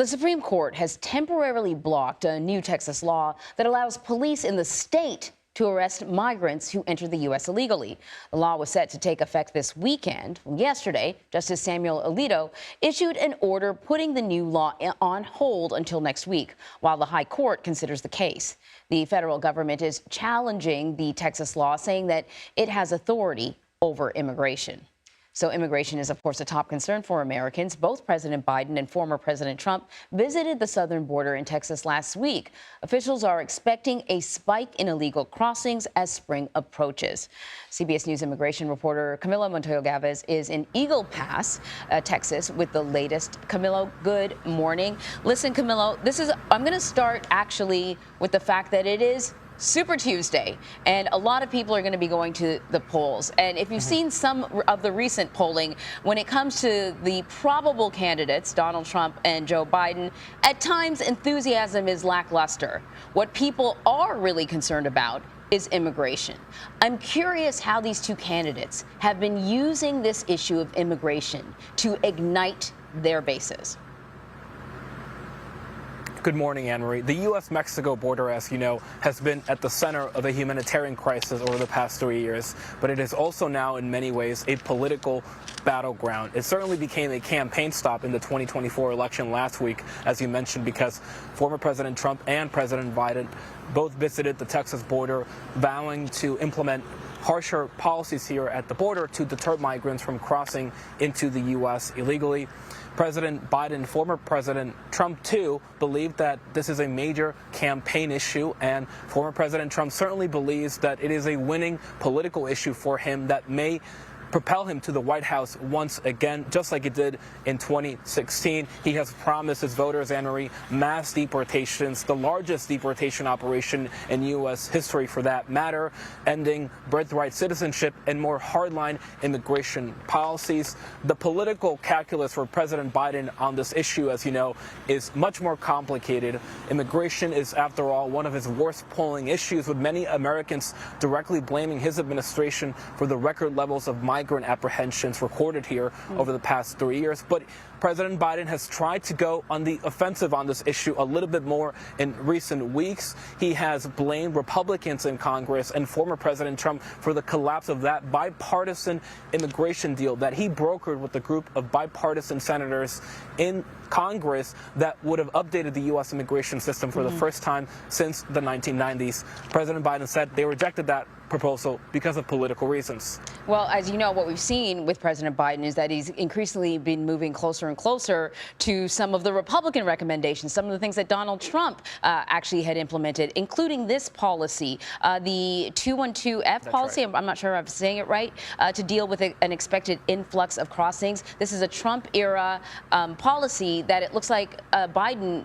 The Supreme Court has temporarily blocked a new Texas law that allows police in the state to arrest migrants who enter the U.S. illegally. The law was set to take effect this weekend. Yesterday, Justice Samuel Alito issued an order putting the new law on hold until next week, while the High Court considers the case. The federal government is challenging the Texas law, saying that it has authority over immigration. So immigration is, of course, a top concern for Americans. Both President Biden and former President Trump visited the southern border in Texas last week. Officials are expecting a spike in illegal crossings as spring approaches. CBS News immigration reporter Camilo Montoya Galvez is in Eagle Pass, Texas, with the latest. Camilo, good morning. Listen, Camilo, I'm going to start actually with the fact that it is Super Tuesday, and a lot of people are going to be going to the polls. And if you've seen some of the recent polling, when it comes to the probable candidates, Donald Trump and Joe Biden, at times enthusiasm is lackluster. What people are really concerned about is immigration. I'm curious how these two candidates have been using this issue of immigration to ignite their bases. Good morning, Anne-Marie. The U.S.-Mexico border, as you know, has been at the center of a humanitarian crisis over the past 3 years, but it is also now, in many ways, a political battleground. It certainly became a campaign stop in the 2024 election last week, as you mentioned, because former President Trump and President Biden both visited the Texas border, vowing to implement harsher policies here at the border to deter migrants from crossing into the U.S. illegally. President Biden, former President Trump, too, believed that this is a major campaign issue, and former President Trump certainly believes that it is a winning political issue for him that may propel him to the White House once again, just like it did in 2016. He has promised his voters, Anne-Marie, mass deportations, the largest deportation operation in U.S. history for that matter, ending birthright citizenship and more hardline immigration policies. The political calculus for President Biden on this issue, as you know, is much more complicated. Immigration is, after all, one of his worst polling issues, with many Americans directly blaming his administration for the record levels of migrant apprehensions recorded here over the past 3 years. But President Biden has tried to go on the offensive on this issue a little bit more in recent weeks. He has blamed Republicans in Congress and former President Trump for the collapse of that bipartisan immigration deal that he brokered with a group of bipartisan senators in Congress that would have updated the U.S. immigration system for the first time since the 1990s. President Biden said they rejected that proposal because of political reasons. Well, as you know, what we've seen with President Biden is that he's increasingly been moving closer and closer to some of the Republican recommendations, some of the things that Donald Trump actually had implemented, including this policy, the 212F policy. Right. I'm not sure if I'm saying it right, to deal with an expected influx of crossings. This is a Trump-era policy that it looks like Biden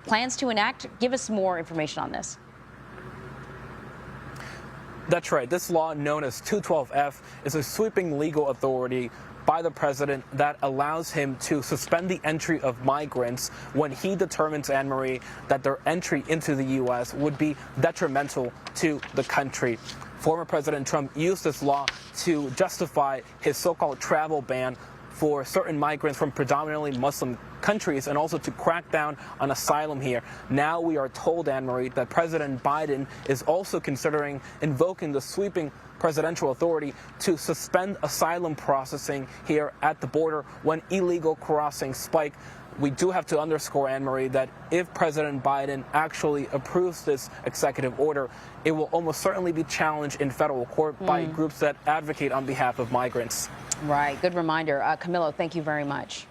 plans to enact. Give us more information on this. That's right. This law, known as 212F, is a sweeping legal authority by the president that allows him to suspend the entry of migrants when he determines, Anne-Marie, that their entry into the U.S. would be detrimental to the country. Former President Trump used this law to justify his so-called travel ban for certain migrants from predominantly Muslim countries, and also to crack down on asylum here. Now we are told, Anne-Marie, that President Biden is also considering invoking the sweeping presidential authority to suspend asylum processing here at the border when illegal crossings spike. We do have to underscore, Anne-Marie, that if President Biden actually approves this executive order, it will almost certainly be challenged in federal court by groups that advocate on behalf of migrants. Right. Good reminder. Camilo, thank you very much.